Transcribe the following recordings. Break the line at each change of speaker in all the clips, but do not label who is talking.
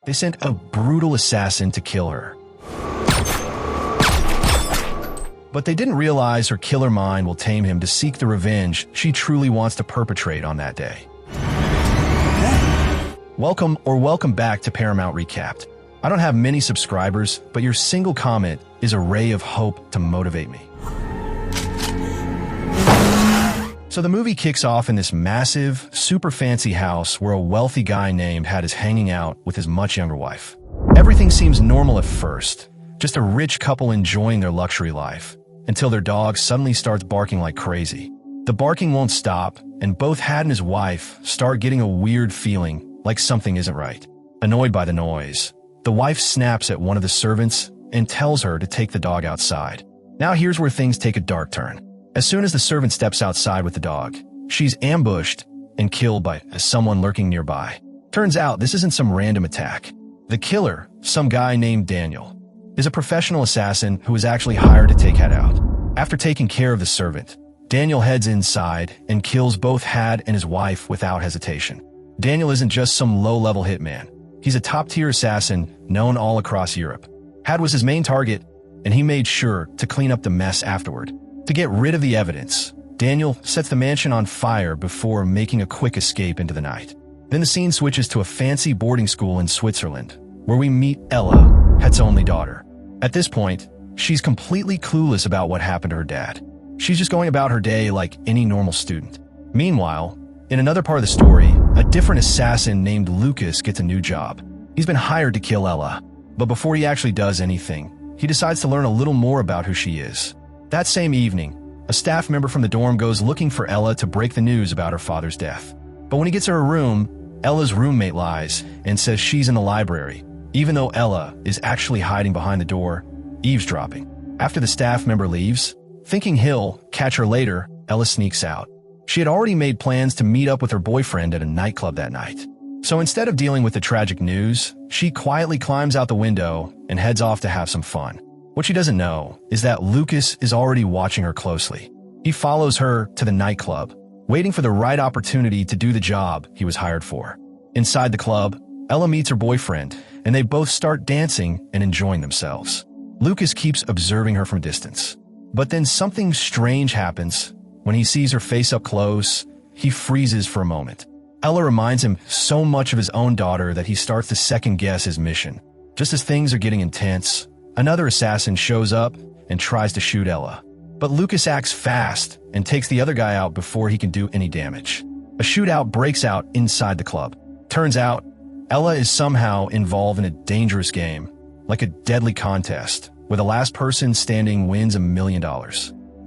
They sent a brutal assassin to kill her. But they didn't realize her killer mind will tame him to seek the revenge she truly wants to perpetrate on that day. Welcome back to Paramount Recapped. I don't have many subscribers, but your single comment is a ray of hope to motivate me. So the movie kicks off in this massive, super fancy house where a wealthy guy named Had is hanging out with his much younger wife. Everything seems normal at first, just a rich couple enjoying their luxury life, until their dog suddenly starts barking like crazy. The barking won't stop, and both Had and his wife start getting a weird feeling like something isn't right. Annoyed by the noise, the wife snaps at one of the servants and tells her to take the dog outside. Now here's where things take a dark turn. As soon as the servant steps outside with the dog, she's ambushed and killed by someone lurking nearby. Turns out this isn't some random attack. The killer, some guy named Daniel, is a professional assassin who was actually hired to take Had out. After taking care of the servant, Daniel heads inside and kills both Had and his wife without hesitation. Daniel isn't just some low-level hitman. He's a top-tier assassin known all across Europe. Had was his main target, and he made sure to clean up the mess afterward. To get rid of the evidence, Daniel sets the mansion on fire before making a quick escape into the night. Then the scene switches to a fancy boarding school in Switzerland, where we meet Ella, Had's only daughter. At this point, she's completely clueless about what happened to her dad. She's just going about her day like any normal student. Meanwhile, in another part of the story, a different assassin named Lucas gets a new job. He's been hired to kill Ella, but before he actually does anything, he decides to learn a little more about who she is. That same evening, a staff member from the dorm goes looking for Ella to break the news about her father's death. But when he gets to her room, Ella's roommate lies and says she's in the library, even though Ella is actually hiding behind the door, eavesdropping. After the staff member leaves, thinking he'll catch her later, Ella sneaks out. She had already made plans to meet up with her boyfriend at a nightclub that night. So instead of dealing with the tragic news, she quietly climbs out the window and heads off to have some fun. What she doesn't know is that Lucas is already watching her closely. He follows her to the nightclub, waiting for the right opportunity to do the job he was hired for. Inside the club, Ella meets her boyfriend, and they both start dancing and enjoying themselves. Lucas keeps observing her from a distance. But then something strange happens. When he sees her face up close, he freezes for a moment. Ella reminds him so much of his own daughter that he starts to second-guess his mission. Just as things are getting intense, another assassin shows up and tries to shoot Ella. But Lucas acts fast and takes the other guy out before he can do any damage. A shootout breaks out inside the club. Turns out, Ella is somehow involved in a dangerous game, like a deadly contest, where the last person standing wins $1 million.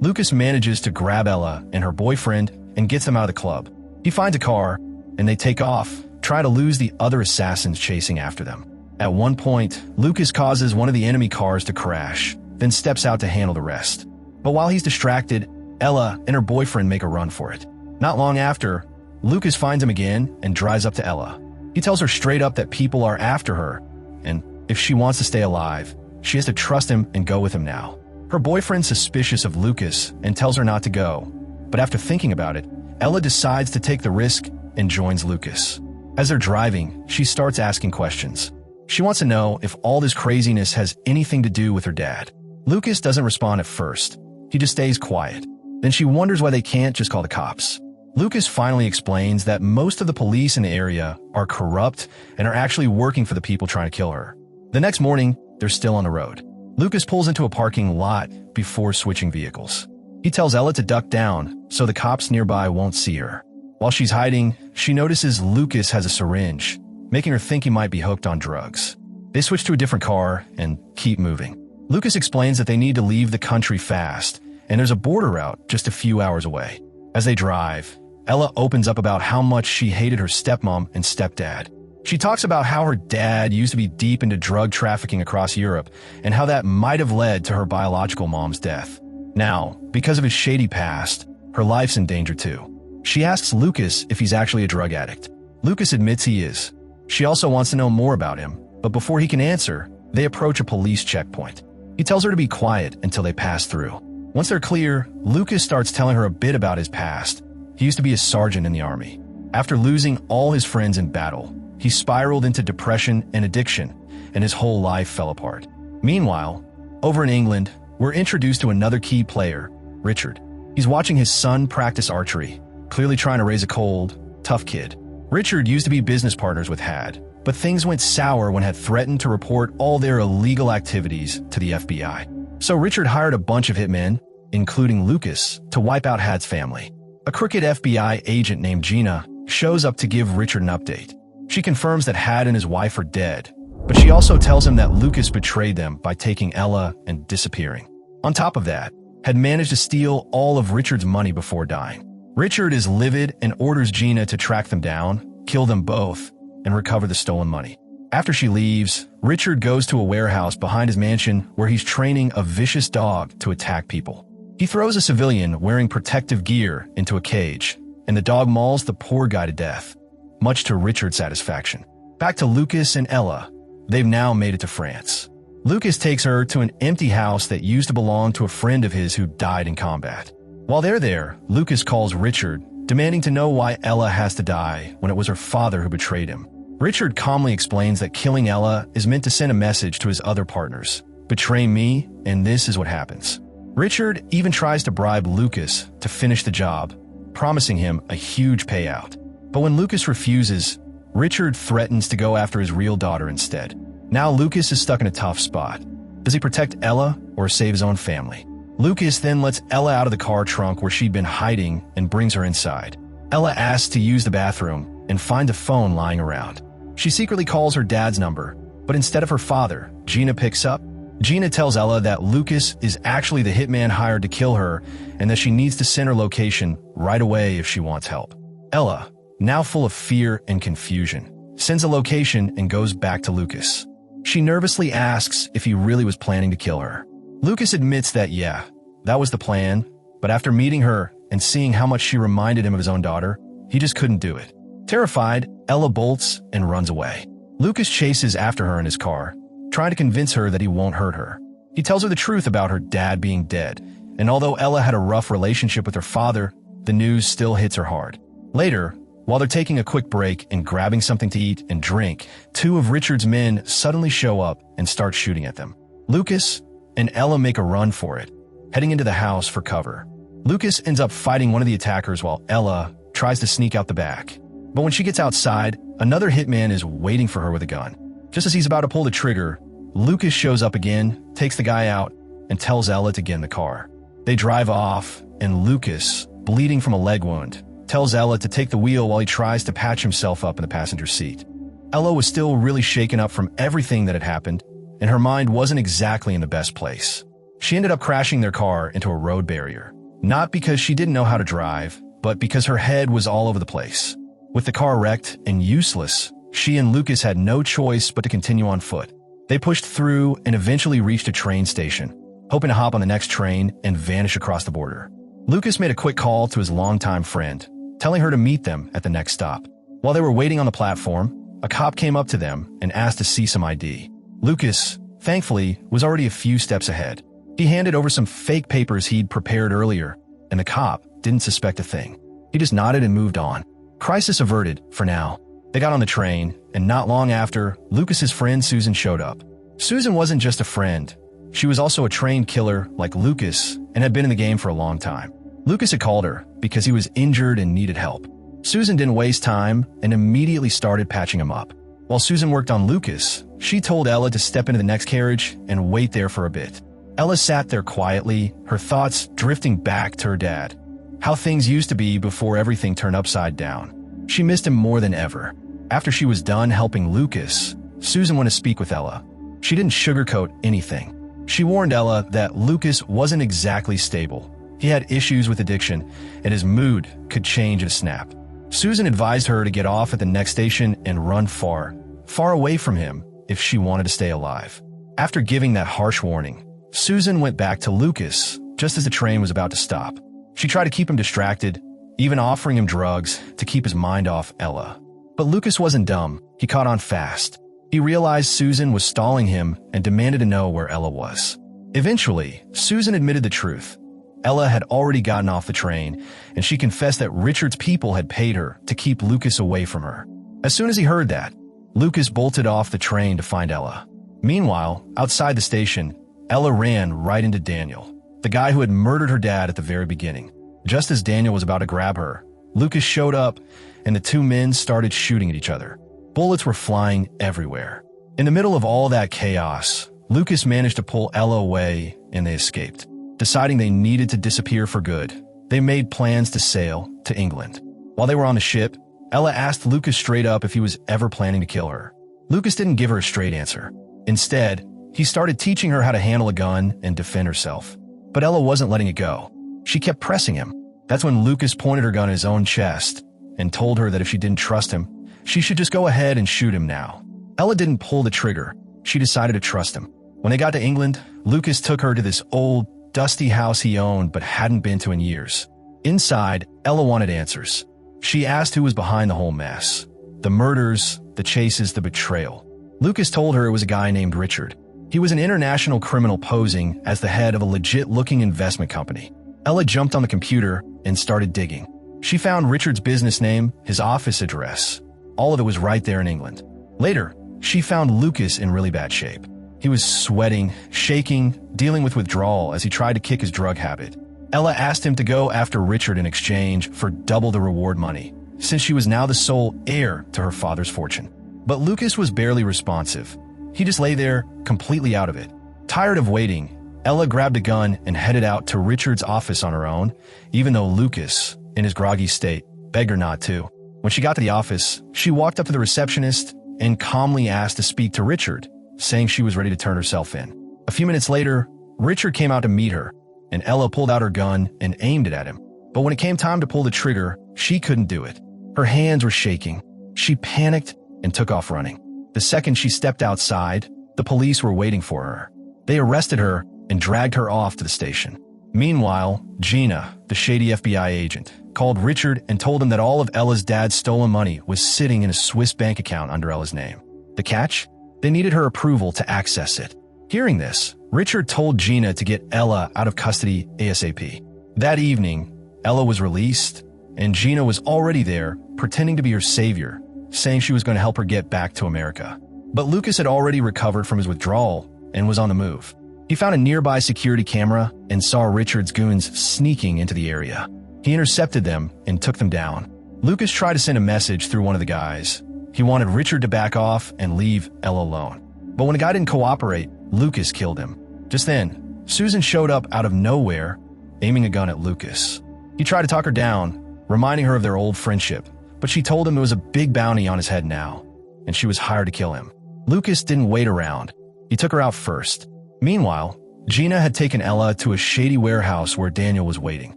Lucas manages to grab Ella and her boyfriend and gets them out of the club. He finds a car, and they take off, try to lose the other assassins chasing after them. At one point, Lucas causes one of the enemy cars to crash, then steps out to handle the rest. But while he's distracted, Ella and her boyfriend make a run for it. Not long after, Lucas finds him again and drives up to Ella. He tells her straight up that people are after her, and if she wants to stay alive, she has to trust him and go with him now. Her boyfriend's suspicious of Lucas and tells her not to go, but after thinking about it, Ella decides to take the risk and joins Lucas. As they're driving, she starts asking questions. She wants to know if all this craziness has anything to do with her dad. Lucas doesn't respond at first. He just stays quiet. Then she wonders why they can't just call the cops. Lucas finally explains that most of the police in the area are corrupt and are actually working for the people trying to kill her. The next morning, they're still on the road. Lucas pulls into a parking lot before switching vehicles. He tells Ella to duck down so the cops nearby won't see her. While she's hiding, she notices Lucas has a syringe, making her think he might be hooked on drugs. They switch to a different car and keep moving. Lucas explains that they need to leave the country fast, and there's a border route just a few hours away. As they drive, Ella opens up about how much she hated her stepmom and stepdad. She talks about how her dad used to be deep into drug trafficking across Europe and how that might have led to her biological mom's death. Now, because of his shady past, her life's in danger too. She asks Lucas if he's actually a drug addict. Lucas admits he is. She also wants to know more about him, but before he can answer, they approach a police checkpoint. He tells her to be quiet until they pass through. Once they're clear, Lucas starts telling her a bit about his past. He used to be a sergeant in the army. After losing all his friends in battle, he spiraled into depression and addiction, and his whole life fell apart. Meanwhile, over in England, we're introduced to another key player, Richard. He's watching his son practice archery, clearly trying to raise a cold, tough kid. Richard used to be business partners with Had, but things went sour when Had threatened to report all their illegal activities to the FBI. So Richard hired a bunch of hitmen, including Lucas, to wipe out Had's family. A crooked FBI agent named Gina shows up to give Richard an update. She confirms that Had and his wife are dead, but she also tells him that Lucas betrayed them by taking Ella and disappearing. On top of that, Had managed to steal all of Richard's money before dying. Richard is livid and orders Gina to track them down, kill them both, and recover the stolen money. After she leaves, Richard goes to a warehouse behind his mansion where he's training a vicious dog to attack people. He throws a civilian wearing protective gear into a cage, and the dog mauls the poor guy to death, much to Richard's satisfaction. Back to Lucas and Ella. They've now made it to France. Lucas takes her to an empty house that used to belong to a friend of his who died in combat. While they're there, Lucas calls Richard, demanding to know why Ella has to die when it was her father who betrayed him. Richard calmly explains that killing Ella is meant to send a message to his other partners. Betray me, and this is what happens. Richard even tries to bribe Lucas to finish the job, promising him a huge payout. But when Lucas refuses, Richard threatens to go after his real daughter instead. Now Lucas is stuck in a tough spot. Does he protect Ella or save his own family? Lucas then lets Ella out of the car trunk where she'd been hiding and brings her inside. Ella asks to use the bathroom and finds a phone lying around. She secretly calls her dad's number, but instead of her father, Gina picks up. Gina tells Ella that Lucas is actually the hitman hired to kill her and that she needs to send her location right away if she wants help. Ella, now full of fear and confusion, sends a location and goes back to Lucas. She nervously asks if he really was planning to kill her. Lucas admits that yeah, that was the plan, but after meeting her and seeing how much she reminded him of his own daughter, he just couldn't do it. Terrified, Ella bolts and runs away. Lucas chases after her in his car, trying to convince her that he won't hurt her. He tells her the truth about her dad being dead, and although Ella had a rough relationship with her father, the news still hits her hard. Later, while they're taking a quick break and grabbing something to eat and drink, two of Richard's men suddenly show up and start shooting at them. Lucas and Ella make a run for it, heading into the house for cover. Lucas ends up fighting one of the attackers while Ella tries to sneak out the back. But when she gets outside, another hitman is waiting for her with a gun. Just as he's about to pull the trigger, Lucas shows up again, takes the guy out, and tells Ella to get in the car. They drive off, and Lucas, bleeding from a leg wound, tells Ella to take the wheel while he tries to patch himself up in the passenger seat. Ella was still really shaken up from everything that had happened, and her mind wasn't exactly in the best place. She ended up crashing their car into a road barrier, not because she didn't know how to drive, but because her head was all over the place. With the car wrecked and useless, she and Lucas had no choice but to continue on foot. They pushed through and eventually reached a train station, hoping to hop on the next train and vanish across the border. Lucas made a quick call to his longtime friend, telling her to meet them at the next stop. While they were waiting on the platform, a cop came up to them and asked to see some ID. Lucas, thankfully, was already a few steps ahead. He handed over some fake papers he'd prepared earlier, and the cop didn't suspect a thing. He just nodded and moved on. Crisis averted, for now. They got on the train, and not long after, Lucas's friend Susan showed up. Susan wasn't just a friend. She was also a trained killer like Lucas and had been in the game for a long time. Lucas had called her because he was injured and needed help. Susan didn't waste time and immediately started patching him up. While Susan worked on Lucas, she told Ella to step into the next carriage and wait there for a bit. Ella sat there quietly, her thoughts drifting back to her dad. How things used to be before everything turned upside down. She missed him more than ever. After she was done helping Lucas, Susan went to speak with Ella. She didn't sugarcoat anything. She warned Ella that Lucas wasn't exactly stable. He had issues with addiction, and his mood could change in a snap. Susan advised her to get off at the next station and run far, far away from him if she wanted to stay alive. After giving that harsh warning, Susan went back to Lucas just as the train was about to stop. She tried to keep him distracted, even offering him drugs to keep his mind off Ella. But Lucas wasn't dumb. He caught on fast. He realized Susan was stalling him and demanded to know where Ella was. Eventually, Susan admitted the truth. Ella had already gotten off the train, and she confessed that Richard's people had paid her to keep Lucas away from her. As soon as he heard that, Lucas bolted off the train to find Ella. Meanwhile, outside the station, Ella ran right into Daniel, the guy who had murdered her dad at the very beginning. Just as Daniel was about to grab her, Lucas showed up, and the two men started shooting at each other. Bullets were flying everywhere. In the middle of all that chaos, Lucas managed to pull Ella away, and they escaped. Deciding they needed to disappear for good, they made plans to sail to England. While they were on the ship, Ella asked Lucas straight up if he was ever planning to kill her. Lucas didn't give her a straight answer. Instead, he started teaching her how to handle a gun and defend herself. But Ella wasn't letting it go. She kept pressing him. That's when Lucas pointed her gun at his own chest and told her that if she didn't trust him, she should just go ahead and shoot him now. Ella didn't pull the trigger. She decided to trust him. When they got to England, Lucas took her to this old, dusty house he owned but hadn't been to in years. Inside, Ella wanted answers. She asked who was behind the whole mess. The murders, the chases, the betrayal. Lucas told her it was a guy named Richard. He was an international criminal posing as the head of a legit-looking investment company. Ella jumped on the computer and started digging. She found Richard's business name, his office address. All of it was right there in England. Later, she found Lucas in really bad shape. He was sweating, shaking, dealing with withdrawal as he tried to kick his drug habit. Ella asked him to go after Richard in exchange for double the reward money, since she was now the sole heir to her father's fortune. But Lucas was barely responsive. He just lay there, completely out of it. Tired of waiting, Ella grabbed a gun and headed out to Richard's office on her own, even though Lucas, in his groggy state, begged her not to. When she got to the office, she walked up to the receptionist and calmly asked to speak to Richard, saying she was ready to turn herself in. A few minutes later, Richard came out to meet her, and Ella pulled out her gun and aimed it at him. But when it came time to pull the trigger, she couldn't do it. Her hands were shaking. She panicked and took off running. The second she stepped outside, the police were waiting for her. They arrested her and dragged her off to the station. Meanwhile, Gina, the shady FBI agent, called Richard and told him that all of Ella's dad's stolen money was sitting in a Swiss bank account under Ella's name. The catch? They needed her approval to access it. Hearing this, Richard told Gina to get Ella out of custody ASAP. That evening, Ella was released, and Gina was already there, pretending to be her savior, saying she was going to help her get back to America. But Lucas had already recovered from his withdrawal and was on the move. He found a nearby security camera and saw Richard's goons sneaking into the area. He intercepted them and took them down. Lucas tried to send a message through one of the guys. He wanted Richard to back off and leave Ella alone. But when the guy didn't cooperate, Lucas killed him. Just then, Susan showed up out of nowhere, aiming a gun at Lucas. He tried to talk her down, reminding her of their old friendship, but she told him there was a big bounty on his head now, and she was hired to kill him. Lucas didn't wait around. He took her out first. Meanwhile, Gina had taken Ella to a shady warehouse where Daniel was waiting.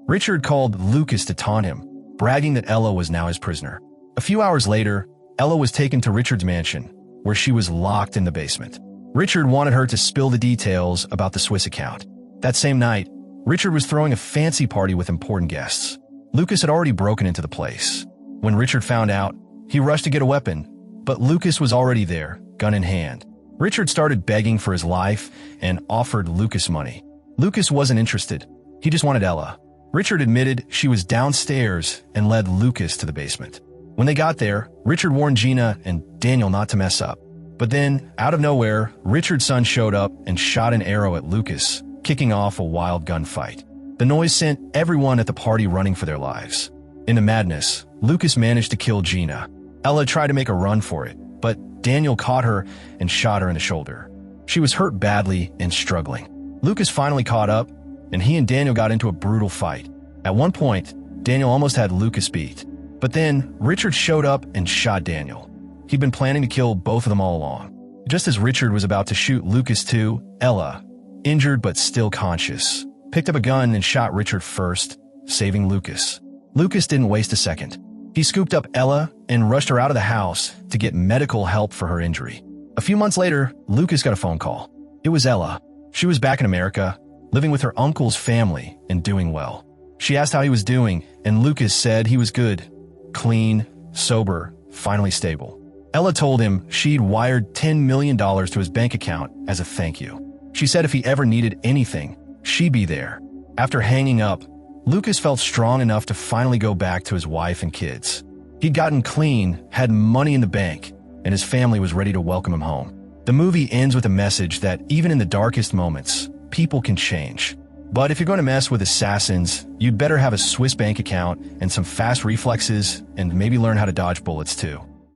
Richard called Lucas to taunt him, bragging that Ella was now his prisoner. A few hours later, Ella was taken to Richard's mansion, where she was locked in the basement. Richard wanted her to spill the details about the Swiss account. That same night, Richard was throwing a fancy party with important guests. Lucas had already broken into the place. When Richard found out, he rushed to get a weapon, but Lucas was already there, gun in hand. Richard started begging for his life and offered Lucas money. Lucas wasn't interested. He just wanted Ella. Richard admitted she was downstairs and led Lucas to the basement. When they got there, Richard warned Gina and Daniel not to mess up. But then, out of nowhere, Richard's son showed up and shot an arrow at Lucas, kicking off a wild gunfight. The noise sent everyone at the party running for their lives. In the madness, Lucas managed to kill Gina. Ella tried to make a run for it, but Daniel caught her and shot her in the shoulder. She was hurt badly and struggling. Lucas finally caught up, and he and Daniel got into a brutal fight. At one point, Daniel almost had Lucas beat. But then, Richard showed up and shot Daniel. He'd been planning to kill both of them all along. Just as Richard was about to shoot Lucas too, Ella, injured but still conscious, picked up a gun and shot Richard first, saving Lucas. Lucas didn't waste a second. He scooped up Ella and rushed her out of the house to get medical help for her injury. A few months later, Lucas got a phone call. It was Ella. She was back in America, living with her uncle's family and doing well. She asked how he was doing, and Lucas said he was good, clean, sober, finally stable. Ella told him she'd wired $10 million to his bank account as a thank you. She said if he ever needed anything, she'd be there. After hanging up, Lucas felt strong enough to finally go back to his wife and kids. He'd gotten clean, had money in the bank, and his family was ready to welcome him home. The movie ends with a message that even in the darkest moments, people can change. But if you're going to mess with assassins, you'd better have a Swiss bank account and some fast reflexes, and maybe learn how to dodge bullets too.